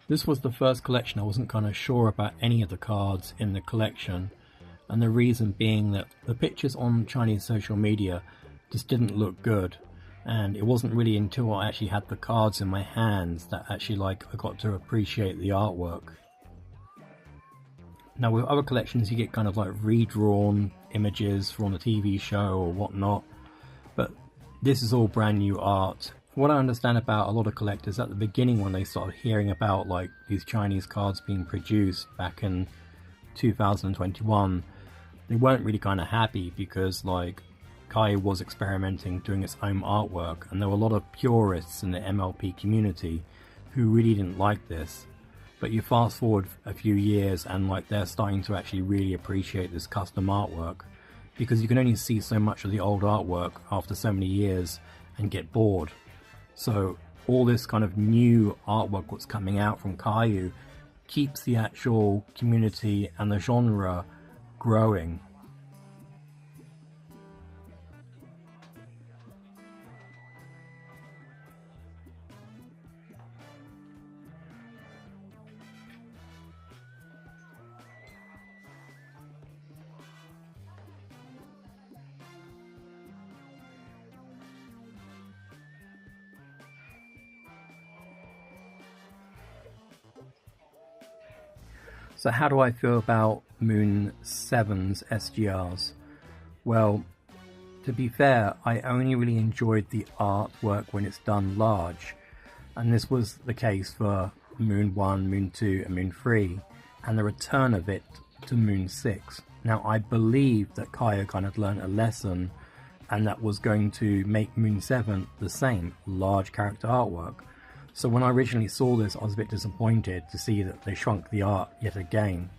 This was the first collection I wasn't kind of sure about any of the cards in the collection, and the reason being that the pictures on Chinese social media just didn't look good, and it wasn't really until I actually had the cards in my hands that actually I got to appreciate the artwork. Now with other collections you get kind of redrawn images from the TV show or whatnot, but this is all brand new art. What I understand about a lot of collectors, at the beginning when they started hearing about these Chinese cards being produced back in 2021, they weren't really kind of happy because kayou was experimenting, doing its own artwork, and there were a lot of purists in the MLP community who really didn't like this. But you fast forward a few years and they're starting to actually really appreciate this custom artwork, because you can only see so much of the old artwork after so many years and get bored. So all this kind of new artwork that's coming out from kayou keeps the actual community and the genre growing. So how do I feel about Moon 7's SGRs? Well, to be fair, I only really enjoyed the artwork when it's done large, and this was the case for Moon 1, Moon 2 and Moon 3, and the return of it to Moon 6. Now I believe that kayou kind of learned a lesson, and that was going to make Moon 7 the same, large character artwork. So when I originally saw this, I was a bit disappointed to see that they shrunk the art yet again.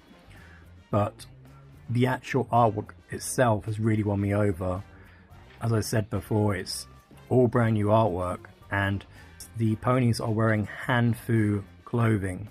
But the actual artwork itself has really won me over. As I said before, it's all brand new artwork, and the ponies are wearing HeiManTou clothing.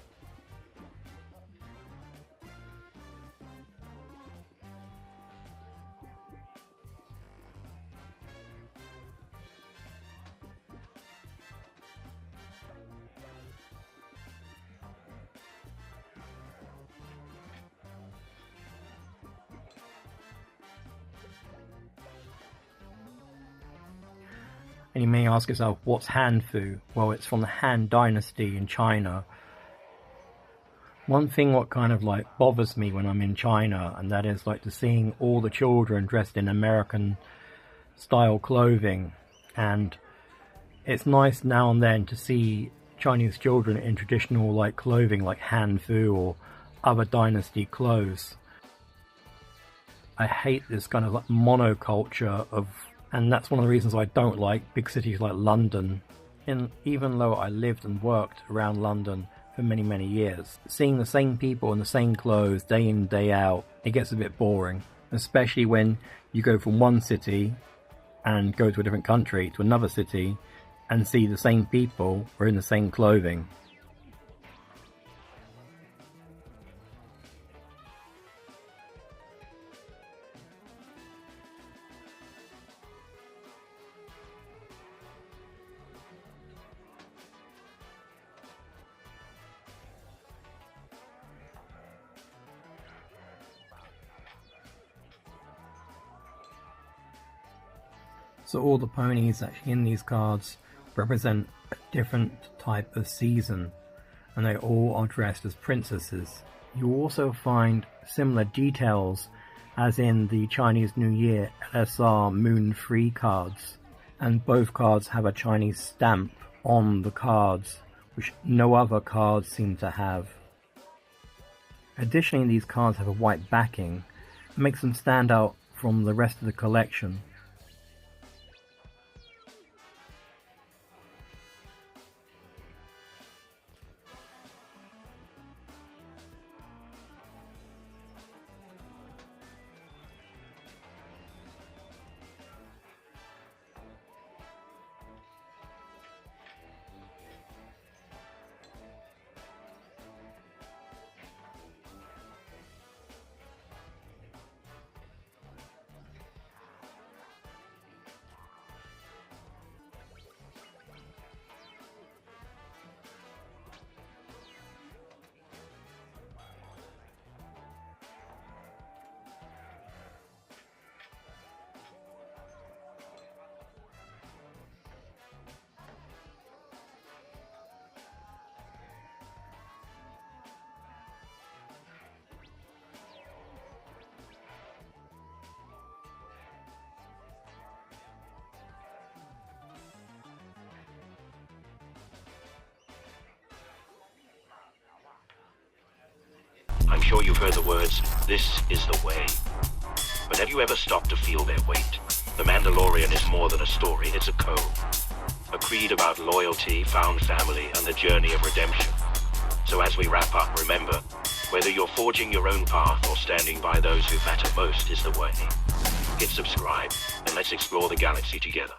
And you may ask yourself, what's HeiManTou? Well, it's from the Han Dynasty in China. One thing what kind of bothers me when I'm in China, and that is to seeing all the children dressed in American style clothing, and it's nice now and then to see Chinese children in traditional clothing like HeiManTou or other dynasty clothes. I hate this kind of monoculture of, and that's one of the reasons I don't like big cities like London. Even though I lived and worked around London for many years, seeing the same people in the same clothes day in, day out, it gets a bit boring. Especially when you go from one city and go to a different country to another city and see the same people wearing the same clothing. So all the ponies actually in these cards represent a different type of season, and they all are dressed as princesses. You also find similar details as in the Chinese New Year LSR Moon 3 cards, and both cards have a Chinese stamp on the cards, which no other cards seem to have. Additionally, these cards have a white backing, and makes them stand out from the rest of the collection. I'm sure you've heard the words, "This is the way." But have you ever stopped to feel their weight? The Mandalorian is more than a story, it's a code. A creed about loyalty, found family, and the journey of redemption. So as we wrap up, remember, whether you're forging your own path or standing by those who matter most is the way. Hit subscribe, and let's explore the galaxy together.